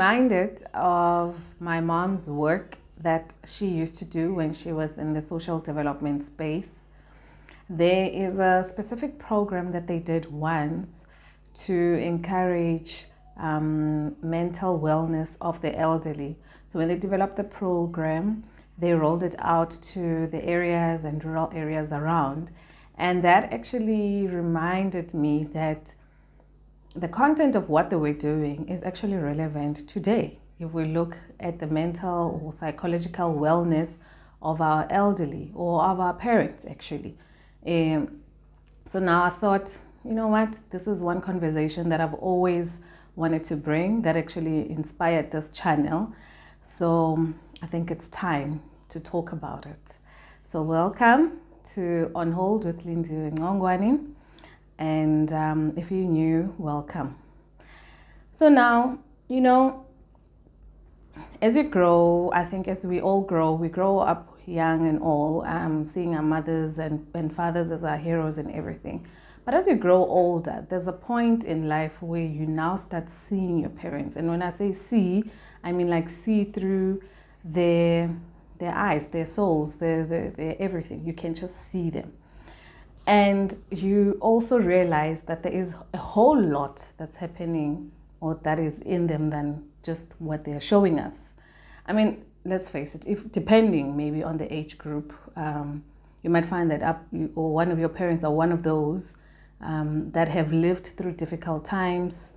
reminded of my mom's work that she used to do when she was in the social development space. There is a specific program that they did once to encourage mental wellness of the elderly. So when they developed the program, they rolled it out to the areas and rural areas around. And that actually reminded me that the content of what they were doing is actually relevant today. If we look at the mental or psychological wellness of our elderly or of our parents, actually. So now I thought, you know what, this is one conversation that I've always wanted to bring that actually inspired this channel. So I think it's time to talk about it. So welcome to On Hold with Lindsay Ngongwani. And if you're new, welcome. So now, as you grow, I think as we all grow, we grow up young and all, seeing our mothers and fathers as our heroes and everything. But as you grow older, there's a point in life where you now start seeing your parents. And when I say see, I mean like see through their eyes, their souls, their everything. You can just see them. And you also realize that there is a whole lot that's happening or that is in them than just what they're showing us. I mean, let's face it, if depending maybe on the age group, you might find that or one of your parents are one of those that have lived through difficult times,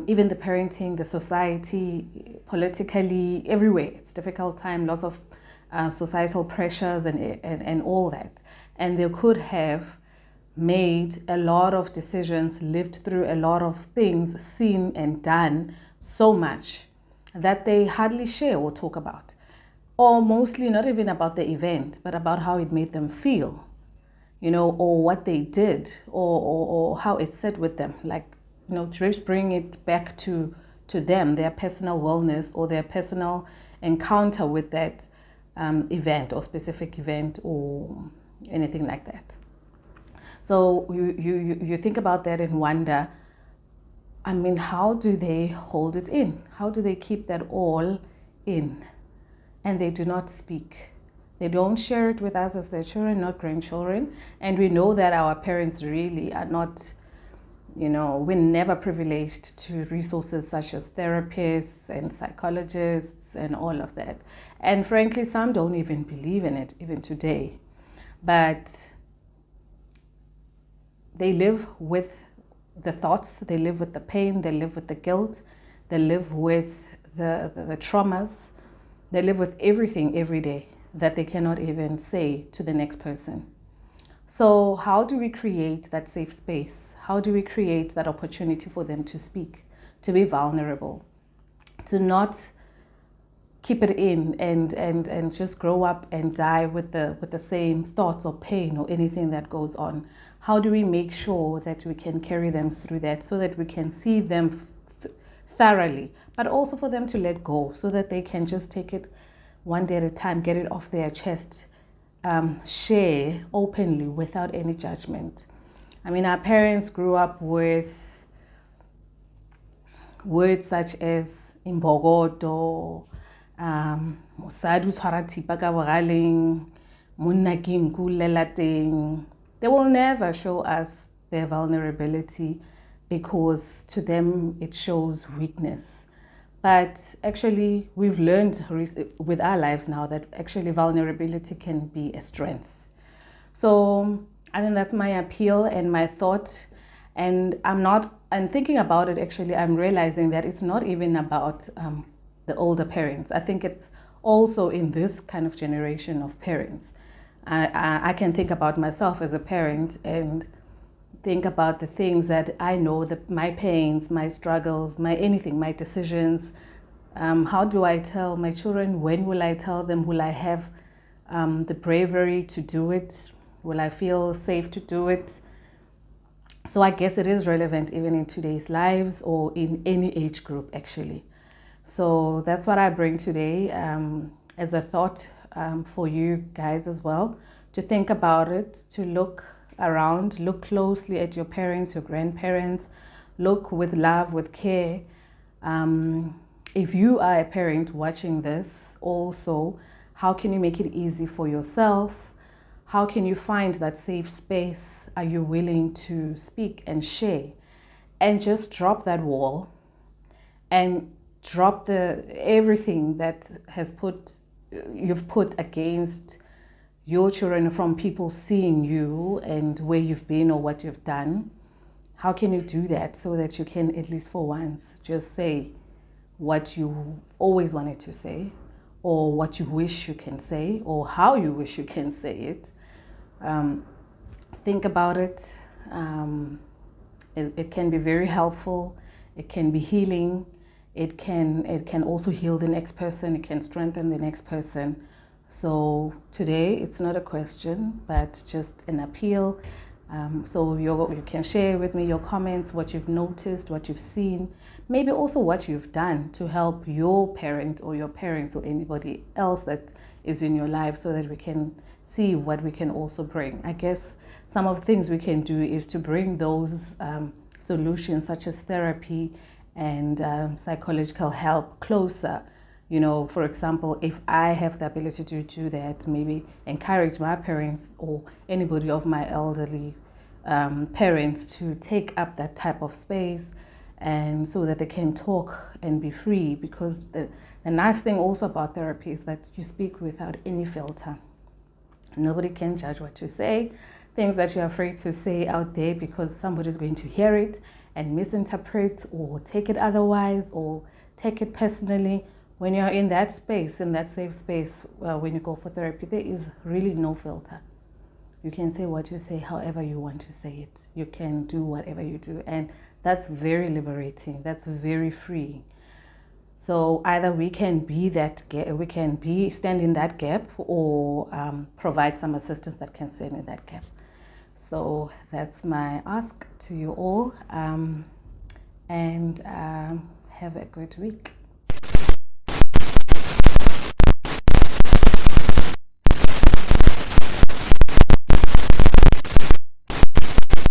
even the parenting, the society, politically, everywhere. It's difficult time, lots of societal pressures and all that. And they could have made a lot of decisions, lived through a lot of things, seen and done so much that they hardly share or talk about. Or mostly not even about the event, but about how it made them feel, or what they did or how it sat with them. Like, just bring it back to them, their personal wellness or their personal encounter with that event or specific event or anything like that. So you think about that and wonder, I mean, how do they hold it in? How do they keep that all in? And they do not speak. They don't share it with us as their children, not grandchildren. And we know that our parents really are not, we're never privileged to resources such as therapists and psychologists and all of that. And frankly, some don't even believe in it, even today. But they live with the thoughts, they live with the pain, they live with the guilt, they live with the traumas, they live with everything every day that they cannot even say to the next person. So how do we create that safe space? How do we create that opportunity for them to speak, to be vulnerable, to not keep it in and just grow up and die with the same thoughts or pain or anything that goes on? How do we make sure that we can carry them through that so that we can see them thoroughly, but also for them to let go so that they can just take it one day at a time, get it off their chest, share openly without any judgment. I mean, our parents grew up with words such as imbogoto, mosadi o tshwara thipa ka bogaleng, monna ke nku o lela teng. They will never show us their vulnerability because to them it shows weakness. But actually, we've learned with our lives now that actually vulnerability can be a strength. So I think that's my appeal and my thought. And I'm thinking about it, actually, I'm realizing that it's not even about the older parents. I think it's also in this kind of generation of parents. I can think about myself as a parent and think about the things that I know, my pains, my struggles, my anything, my decisions. How do I tell my children? When will I tell them? Will I have the bravery to do it? Will I feel safe to do it? So I guess it is relevant even in today's lives or in any age group, actually. So that's what I bring today as a thought for you guys as well, to think about it, to look around, look closely at your parents, your grandparents, look with love, with care, If you are a parent watching this also, how can you make it easy for yourself? How can you find that safe space? Are you willing to speak and share? And just drop that wall and drop everything that you've put against your children from people seeing you and where you've been or what you've done. How can you do that so that you can, at least for once, just say what you always wanted to say, or what you wish you can say, or how you wish you can say it? Think about it. It can be very helpful. It can be healing. It can also heal the next person. It can strengthen the next person. So today it's not a question, but just an appeal. So you can share with me your comments, what you've noticed, what you've seen, maybe also what you've done to help your parent or your parents or anybody else that is in your life, so that we can see what we can also bring. I guess some of the things we can do is to bring those solutions such as therapy and psychological help closer. You know, for example, if I have the ability to do that, maybe encourage my parents or anybody of my elderly parents to take up that type of space, and so that they can talk and be free. Because the nice thing also about therapy is that you speak without any filter. Nobody can judge what you say, things that you're afraid to say out there, because somebody's going to hear it and misinterpret or take it otherwise or take it personally. When you're in that space, in that safe space, when you go for therapy, there is really no filter. You can say what you say however you want to say it. You can do whatever you do, and that's very liberating. That's very freeing. So either we can be stand in that gap, or provide some assistance that can stand in that gap. So that's my ask to you all, and have a good week.